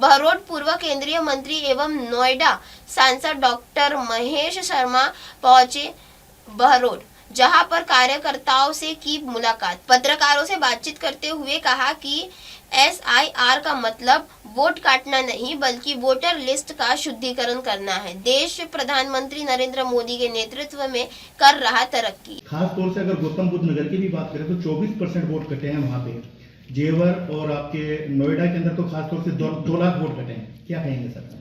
बहरोड पूर्व केंद्रीय मंत्री एवं नोएडा सांसद डॉक्टर महेश शर्मा पहुंचे बहरोड, जहां पर कार्यकर्ताओं से की मुलाकात। पत्रकारों से बातचीत करते हुए कहा कि SIR का मतलब वोट काटना नहीं बल्कि वोटर लिस्ट का शुद्धिकरण करना है। देश प्रधानमंत्री नरेंद्र मोदी के नेतृत्व में कर रहा तरक्की। खास तौर से अगर गौतम बुद्ध नगर की भी बात करें तो 24% वोट कटे हैं वहाँ पे, जेवर और आपके नोएडा के अंदर तो खास तौर से 2 लाख वोट कटे हैं। क्या कहेंगे सर?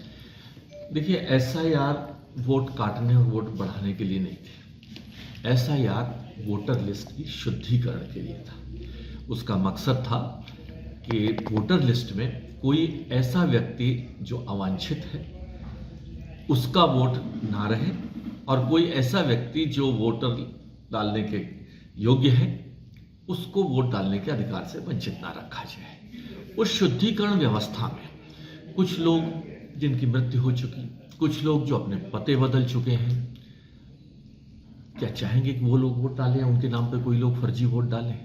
देखिए, SIR वोट काटने और वोट बढ़ाने के लिए नहीं थे। SIR वोटर लिस्ट की शुद्धिकरण के लिए था। उसका मकसद था कि वोटर लिस्ट में कोई ऐसा व्यक्ति जो अवांछित है उसका वोट ना रहे और कोई ऐसा व्यक्ति जो वोटर डालने के योग्य है उसको वोट डालने के अधिकार से वंचित ना रखा जाए। उस शुद्धिकरण व्यवस्था में कुछ लोग जिनकी मृत्यु हो चुकी, कुछ लोग जो अपने पते बदल चुके हैं, क्या चाहेंगे कि वो लोग वोट डालें, उनके नाम पे कोई लोग फर्जी वोट डालें?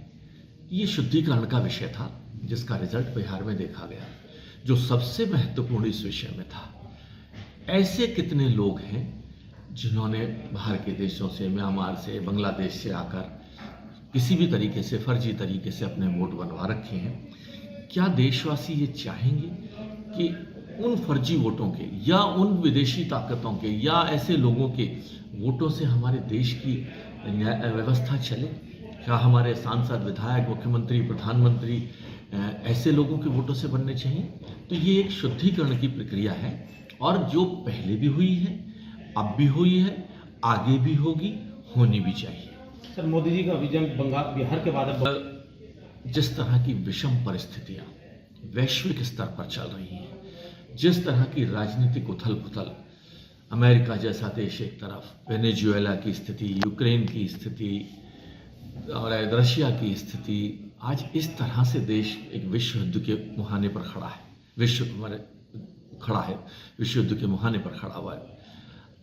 ये शुद्धिकरण का विषय था जिसका रिजल्ट बिहार में देखा गया। जो सबसे महत्वपूर्ण इस विषय में था, ऐसे कितने लोग हैं जिन्होंने बाहर के देशों से, म्यांमार से, बांग्लादेश से आकर किसी भी तरीके से फर्जी तरीके से अपने वोट बनवा रखे हैं। क्या देशवासी ये चाहेंगे कि उन फर्जी वोटों के या उन विदेशी ताकतों के या ऐसे लोगों के वोटों से हमारे देश की व्यवस्था चले? क्या हमारे सांसद, विधायक, मुख्यमंत्री, प्रधानमंत्री ऐसे लोगों के वोटों से बनने चाहिए? तो ये एक शुद्धिकरण की प्रक्रिया है और जो पहले भी हुई है, अब भी हुई है, आगे भी होगी, होनी भी चाहिए। सर, मोदी जी का विजन बिहार के बाद जिस तरह की विषम परिस्थितियां वैश्विक स्तर पर चल रही हैं, जिस तरह की राजनीतिक उथल पुथल, अमेरिका जैसा देश एक तरफ, वेनेजुएला की स्थिति, यूक्रेन की स्थिति और रशिया की स्थिति, आज इस तरह से देश एक विश्व युद्ध के मुहाने पर खड़ा है। विश्व युद्ध के मुहाने पर खड़ा हुआ है।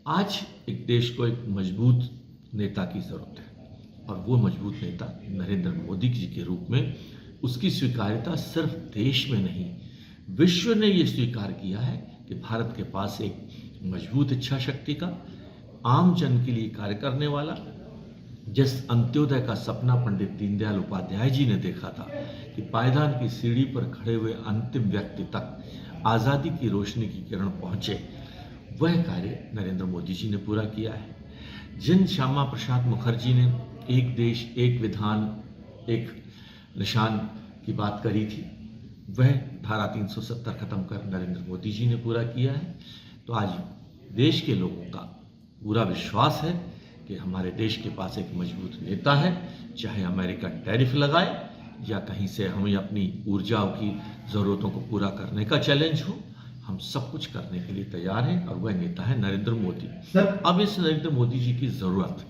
आज एक देश को एक मजबूत नेता की जरूरत है और वो मजबूत नेता नरेंद्र मोदी जी के रूप में, उसकी स्वीकार्यता सिर्फ देश में नहीं, विश्व ने ये स्वीकार किया है कि भारत के पास एक मजबूत इच्छा शक्ति का, आम जन के लिए कार्य करने वाला, जिस अंत्योदय का सपना पंडित दीनदयाल उपाध्याय जी ने देखा था कि पायदान की सीढ़ी पर खड़े हुए अंतिम व्यक्ति तक आज़ादी की रोशनी की किरण पहुंचे, वह कार्य नरेंद्र मोदी जी ने पूरा किया है। जिन श्यामा प्रसाद मुखर्जी ने एक देश, एक विधान, एक निशान की बात करी थी, वह धारा 370 खत्म कर नरेंद्र मोदी जी ने पूरा किया है। तो आज देश के लोगों का पूरा विश्वास है कि हमारे देश के पास एक मजबूत नेता है, चाहे अमेरिका टैरिफ लगाए या कहीं से हमें अपनी ऊर्जा की ज़रूरतों को पूरा करने का चैलेंज हो, हम सब कुछ करने के लिए तैयार हैं और वह नेता है नरेंद्र मोदी। अब इस नरेंद्र मोदी जी की ज़रूरत,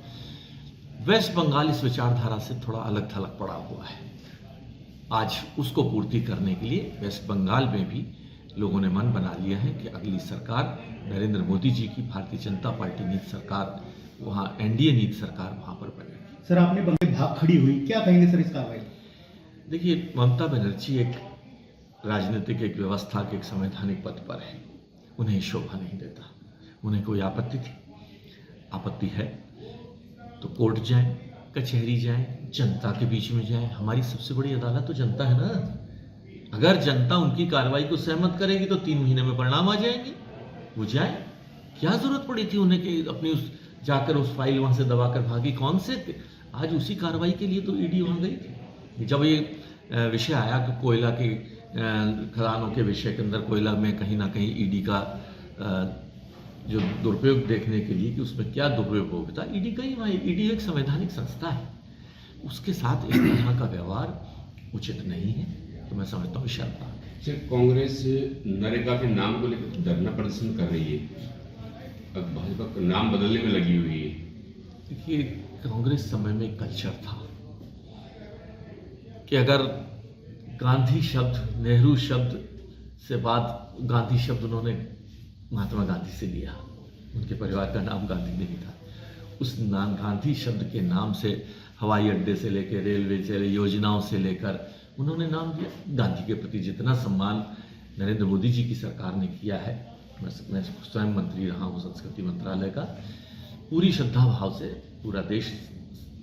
वेस्ट बंगाल इस विचारधारा से थोड़ा अलग थलग पड़ा हुआ है। आज उसको पूर्ति करने के लिए वेस्ट बंगाल में भी लोगों ने मन बना लिया है कि अगली सरकार नरेंद्र मोदी जी की भारतीय जनता पार्टी नीति सरकार, वहाँ NDA नीति सरकार वहाँ पर बनेगी। सर, आपने बंदे भाग खड़ी हुई, क्या कहेंगे सर इस कार्रवाई? देखिए, ममता बनर्जी एक राजनीतिक, एक व्यवस्था के एक संवैधानिक पद पर है, उन्हें शोभा नहीं देता। उन्हें कोई आपत्ति थी, आपत्ति है तो कोर्ट जाएं, कचहरी जाएं, जनता के बीच में जाएं। हमारी सबसे बड़ी अदालत तो जनता है ना। अगर जनता उनकी कार्रवाई को सहमत करेगी तो 3 महीने में परिणाम आ जाएंगे, वो जाए। क्या जरूरत पड़ी थी उन्हें कि अपनी जाकर उस फाइल वहां से दबाकर भागी? कौन से आज उसी कार्रवाई के लिए तो ईडी वहां गई थी। जब ये विषय आया कि कोयला की खदानों के विषय के अंदर कोयला में कहीं ना कहीं ईडी का जो दुरुपयोग देखने के लिए कि उसमें क्या दुरुपयोग था, ईडी गई वहाँ। ईडी एक संवैधानिक संस्था है, उसके साथ इस तरह का व्यवहार उचित नहीं है। तो मैं समझता हूँ शर्मा। कांग्रेस नरेगा के नाम को लेकर धरना प्रदर्शन कर रही है, अब भाजपा का नाम बदलने में लगी हुई है। देखिए, कांग्रेस समय में कल्चर था कि अगर गांधी शब्द, नेहरू शब्द से बाद, गांधी शब्द उन्होंने महात्मा गांधी से लिया, उनके परिवार का नाम गांधी नहीं था। उस नाम गांधी शब्द के नाम से हवाई अड्डे से लेकर रेलवे से योजनाओं से लेकर उन्होंने नाम दिया। गांधी के प्रति जितना सम्मान नरेंद्र मोदी जी की सरकार ने किया है। मैं स्वयं मंत्री रहा हूँ संस्कृति मंत्रालय का, पूरी श्रद्धा भाव से पूरा देश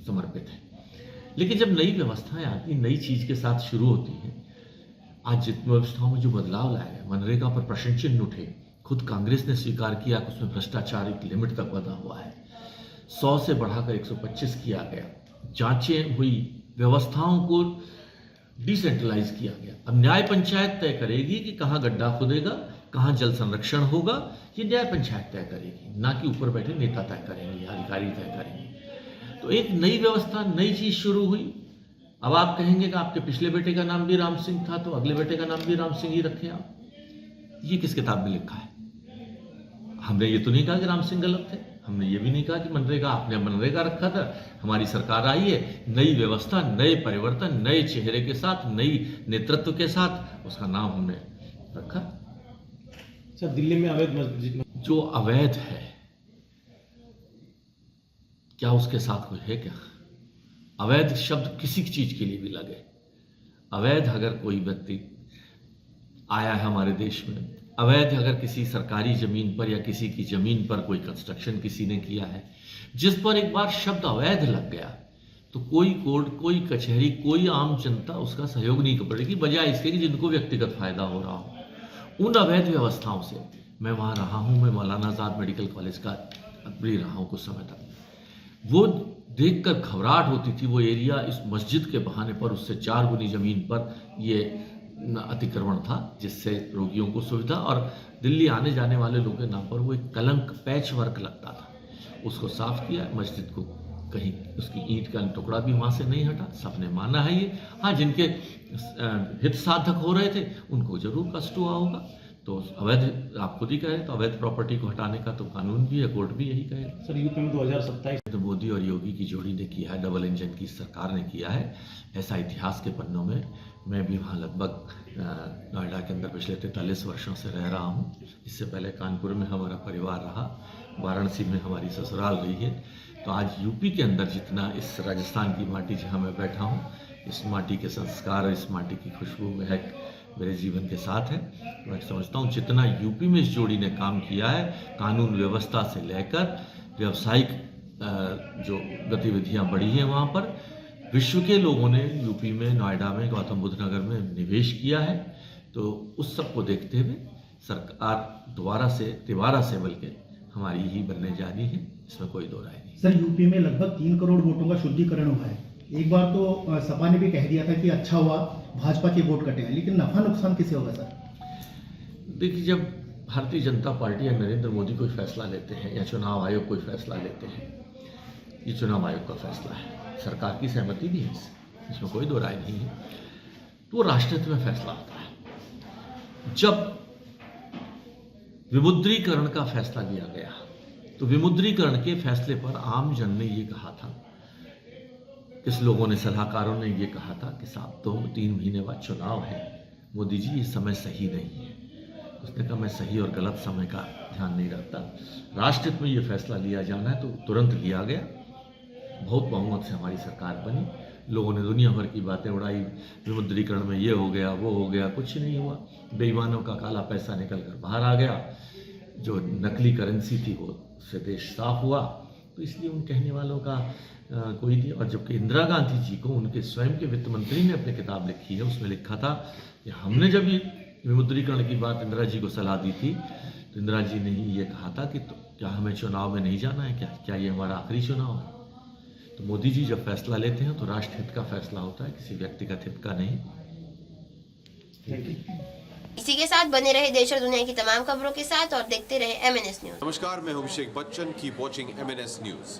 समर्पित है। लेकिन जब नई व्यवस्थाएं आती, नई चीज के साथ शुरू होती हैं, आज जितनी व्यवस्थाओं में जो बदलाव लाए गए, मनरेगा पर प्रश्न चिन्ह उठे, खुद कांग्रेस ने स्वीकार किया कि उसमें भ्रष्टाचार एक लिमिट तक बना हुआ है, 100 से बढ़ाकर 125 किया गया, जांचें हुई, व्यवस्थाओं को डिसेंट्रलाइज किया गया। अब न्याय पंचायत तय करेगी कि कहाँ गड्ढा खुदेगा, कहाँ जल संरक्षण होगा, ये न्याय पंचायत तय करेगी, ना कि ऊपर बैठे नेता तय करेंगे या अधिकारी तय करेंगे। तो एक नई व्यवस्था, नई चीज शुरू हुई। अब आप कहेंगे कि आपके पिछले बेटे का नाम भी राम सिंह था, तो अगले बेटे का नाम भी राम सिंह ही रखें आप। ये किस किताब में लिखा है? हमने ये तो नहीं कहा कि राम सिंह गलत थे, हमने ये भी नहीं कहा कि मनरेगा, आपने मनरेगा रखा था, हमारी सरकार आई है, नई व्यवस्था, नए परिवर्तन, नए चेहरे के साथ, नई नेतृत्व के साथ, उसका नाम हमने रखा। सर, दिल्ली में अवैध मस्जिद जो अवैध है, क्या उसके साथ कोई है क्या? अवैध शब्द किसी चीज के लिए भी लगे। अवैध अगर कोई व्यक्ति आया है हमारे देश में, अवैध अगर किसी सरकारी जमीन पर या किसी की जमीन पर कोई कंस्ट्रक्शन किसी ने किया है, जिस पर एक बार शब्द अवैध लग गया, तो कोई कोर्ट, कोई कचहरी, कोई आम जनता उसका सहयोग नहीं करेगी, बजाय इसके कि जिनको व्यक्तिगत फायदा हो रहा हो। उन अवैध व्यवस्थाओं से मैं वहाँ रहा हूँ, मैं मौलाना आजाद मेडिकल कॉलेज का भी रहा हूँ कुछ समय तक। वो देखकर घबराहट होती थी। वो एरिया इस मस्जिद के बहाने पर उससे 4 गुनी जमीन पर ये अतिक्रमण था, जिससे रोगियों को सुविधा और दिल्ली आने जाने वाले लोगों के नाम पर वो एक कलंक, पैच वर्क लगता था। उसको साफ किया, मस्जिद को कहीं उसकी ईंट का टुकड़ा भी वहाँ से नहीं हटा, सबने माना है ये। हाँ, जिनके हित साधक हो रहे थे उनको जरूर कष्ट हुआ होगा। तो अवैध, आप खुद ही कह रहे, तो अवैध प्रॉपर्टी को हटाने का तो कानून भी है, कोर्ट भी यही कहेगा। सर, यूपी में 2027 तो मोदी और योगी की जोड़ी ने किया है, डबल इंजन की सरकार ने किया है, ऐसा इतिहास के पन्नों में। मैं भी वहाँ लगभग नोएडा के अंदर पिछले 43 वर्षों से रह रहा हूँ। इससे पहले कानपुर में हमारा परिवार रहा, वाराणसी में हमारी ससुराल रही है। तो आज यूपी के अंदर जितना इस राजस्थान की माटी जहाँ मैं बैठा हूँ, इस माटी के संस्कार, इस माटी की खुशबू महक मेरे जीवन के साथ है। मैं समझता हूँ जितना यूपी में इस जोड़ी ने काम किया है, कानून व्यवस्था से लेकर व्यावसायिक जो गतिविधियाँ बढ़ी हैं वहाँ पर, विश्व के लोगों ने यूपी में, नोएडा में, गौतम बुद्ध नगर में निवेश किया है। तो उस सब को देखते हुए सरकार दोबारा से बल्कि हमारी ही बनने जा रही है, इसमें कोई दो राय नहीं। सर, यूपी में लगभग 3 करोड़ वोटों का शुद्धिकरण हुआ है। एक बार तो सपा ने भी कह दिया था कि अच्छा हुआ भाजपा के वोट कटे हैं, लेकिन नफा नुकसान किसे होगा सर? देखिए, जब भारतीय जनता पार्टी या नरेंद्र मोदी कोई फैसला लेते हैं या चुनाव आयोग कोई फैसला लेते हैं, ये चुनाव आयोग का फैसला है, सरकार की सहमति भी है, इसमें कोई दो राय नहीं है, तो वो राष्ट्रहित में फैसला होता है। जब विमुद्रीकरण का फैसला लिया गया, तो विमुद्रीकरण के फैसले पर आम जन ने ये कहा था, किस लोगों ने, सलाहकारों ने ये कहा था कि साहब 2-3 महीने बाद चुनाव है, मोदी जी ये समय सही नहीं है। उसने कहा मैं सही और गलत समय का ध्यान नहीं रखता, राष्ट्रहित में ये फैसला लिया जाना है, तो तुरंत लिया गया। बहुत बहुमत से हमारी सरकार बनी। लोगों ने दुनिया भर की बातें उड़ाई, विमुद्रीकरण में ये हो गया, वो हो गया, कुछ नहीं हुआ। बेईमानों का काला पैसा निकल कर बाहर आ गया, जो नकली करेंसी थी वो उससे देश साफ हुआ। तो इसलिए उन कहने वालों का कोई नहीं। और जबकि इंदिरा गांधी जी को उनके स्वयं के वित्त मंत्री ने अपनी किताब लिखी है, उसमें लिखा था कि हमने जब ये विमुद्रीकरण की बात इंदिरा जी को सलाह दी थी, तो इंदिरा जी ने ही ये कहा था कि तो क्या हमें चुनाव में नहीं जाना है, क्या ये हमारा आखिरी चुनाव है? तो मोदी जी जब फैसला लेते हैं तो राष्ट्रहित का फैसला होता है, किसी व्यक्तिगत हित का नहीं। इसी के साथ बने रहे देश और दुनिया की तमाम खबरों के साथ और देखते रहे MNS न्यूज। नमस्कार, मैं हूं Abhishek Bachchan. Keep watching MNS news.